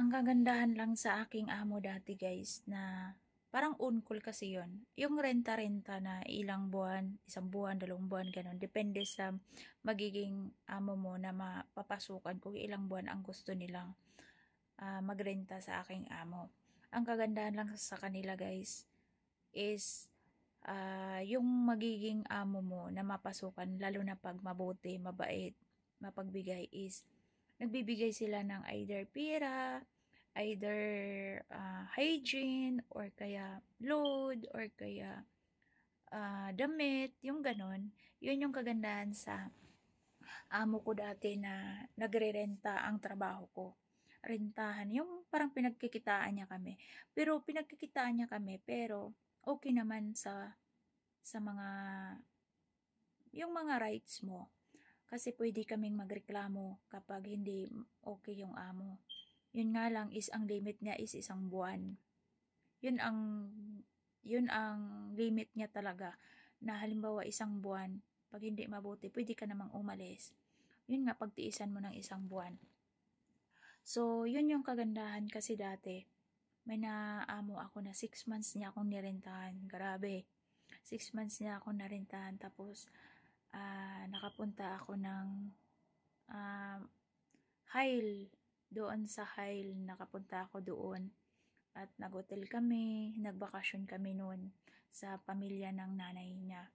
Ang kagandahan lang sa aking amo dati guys na parang on-call kasi yon. Yung renta-renta na ilang buwan, isang buwan, 2 buwan, ganun. Depende sa magiging amo mo na mapapasukan kung ilang buwan ang gusto nilang magrenta sa aking amo. Ang kagandahan lang sa kanila guys is yung magiging amo mo na mapasukan, lalo na pag mabuti, mabait, mapagbigay is nagbibigay sila ng either pera, either hygiene, or kaya load, or kaya damit, yung ganon. Yun yung kagandahan sa amo ko dati na nagre-renta ang trabaho ko. Rentahan, yung parang pinagkikitaan niya kami. Pero pinagkikitaan niya kami, pero okay naman sa mga, yung mga rights mo. Kasi pwede kaming magreklamo kapag hindi okay yung amo. Yun nga lang is ang limit niya is 1 buwan. Yun ang limit niya talaga, na halimbawa 1 buwan, pag hindi mabuti, pwede ka namang umalis. Yun nga, pagtiisan mo ng 1 buwan. So, yun yung kagandahan kasi dati. May naamo ako na 6 months niya akong nirentahan. Grabe. 6 months niya akong narentahan. Tapos, nakapunta ako ng Hail. Doon sa Hail, nakapunta ako doon. At nag-hotel kami, nagbakasyon kami noon sa pamilya ng nanay niya.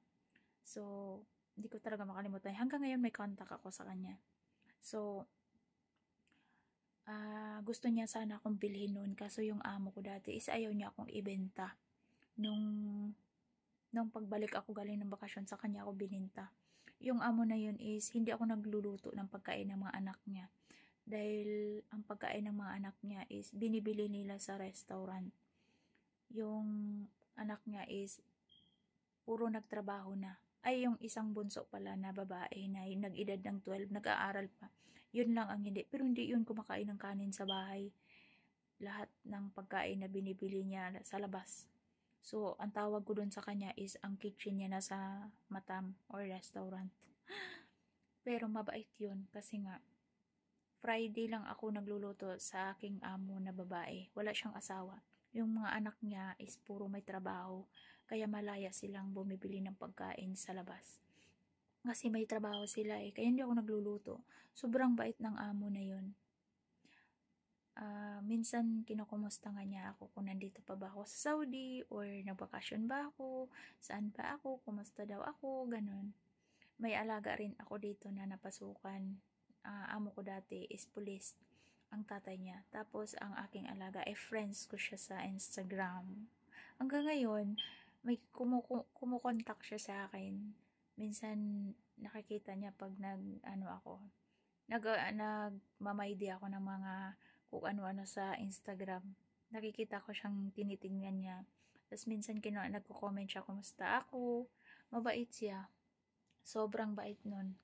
So, hindi ko talaga makalimutan. Hanggang ngayon may contact ako sa kanya. So, gusto niya sana akong bilhin noon, kaso yung amo ko dati is ayaw niya akong ibenta. Nung pagbalik ako galing ng bakasyon, sa kanya ako bininta. Yung amo na yun is hindi ako nagluluto ng pagkain ng mga anak niya. Dahil ang pagkain ng mga anak niya is binibili nila sa restaurant. Yung anak niya is puro nagtrabaho na. Ay, yung isang bunso pala na babae na nag-edad ng 12, nag-aaral pa. Yun lang ang hindi. Pero hindi yun kumakain ng kanin sa bahay. Lahat ng pagkain na binibili niya sa labas. So, ang tawag ko dun sa kanya is ang kitchen niya nasa Matam or restaurant. Pero mabait yun kasi nga Friday lang ako nagluluto sa aking amo na babae. Wala siyang asawa. Yung mga anak niya is puro may trabaho. Kaya malaya silang bumibili ng pagkain sa labas. Kasi may trabaho sila kaya hindi ako nagluluto. Sobrang bait ng amo na yun. Minsan kinukumusta nga niya ako kung nandito pa ba ako sa Saudi or nagbakasyon ba ako, saan ba ako, kumusta daw ako, ganun. May alaga rin ako dito na napasukan. Amo ko dati is police, ang tatay niya. Tapos ang aking alaga friends ko siya sa Instagram. Hanggang ngayon, may kumukontak siya sa akin. Minsan nakikita niya pag nagmamaydi ako ng mga kung ano-ano sa Instagram. Nakikita ko siyang tinitingnan niya. Tapos minsan nagko-comment siya, kumusta ako. Mabait siya. Sobrang bait nun.